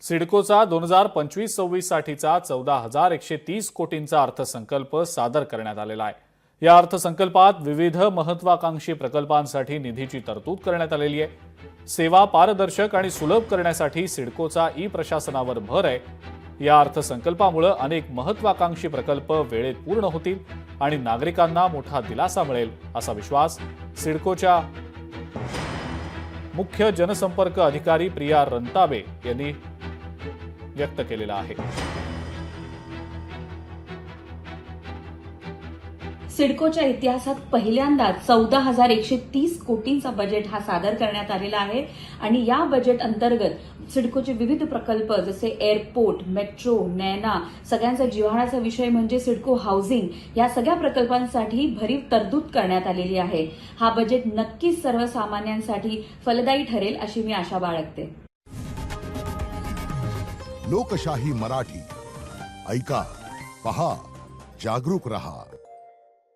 सिडकोचा 2025-26 साठीचा 14,130 कोटींचा अर्थसंकल्प सादर करण्यात आलेला आहे। या अर्थसंकल्पात विविध महत्त्वाकांक्षी प्रकल्पांसाठी निधीची तरतूद करण्यात आलेली आहे। सेवा पारदर्शक आणि सुलभ करण्यासाठी सिडकोचा ई-प्रशासनावर भर आहे। या अर्थसंकल्पामुळे अनेक महत्त्वाकांक्षी प्रकल्प वेळेत पूर्ण होतील आणि नागरिकांना मोठा दिलासा मिळेल असा विश्वास सिडकोच्या मुख्य जनसंपर्क अधिकारी प्रिया रंताबे यांनी व्यक्त केलेला आहे। सिडकोच्या इतिहासात पहिल्यांदाच 14,130 कोटींचा बजेट हा सादर करण्यात आलेला आहे आणि या बजेट अंतर्गत सिडकोचे विविध प्रकल्प जसे एअरपोर्ट, मेट्रो, नैना, सगळ्यांचा जिव्हाळ्याचा विषय म्हणजे सिडको हाऊसिंग या सगळ्या प्रकल्पांसाठी भरीव तरतूद करण्यात आलेली आहे। हा बजेट नक्कीच सर्वसामान्यांसाठी फलदायी ठरेल अशी मी आशा बाळगते। लोकशाही मराठी ऐका, पहा, जागरूक रहा।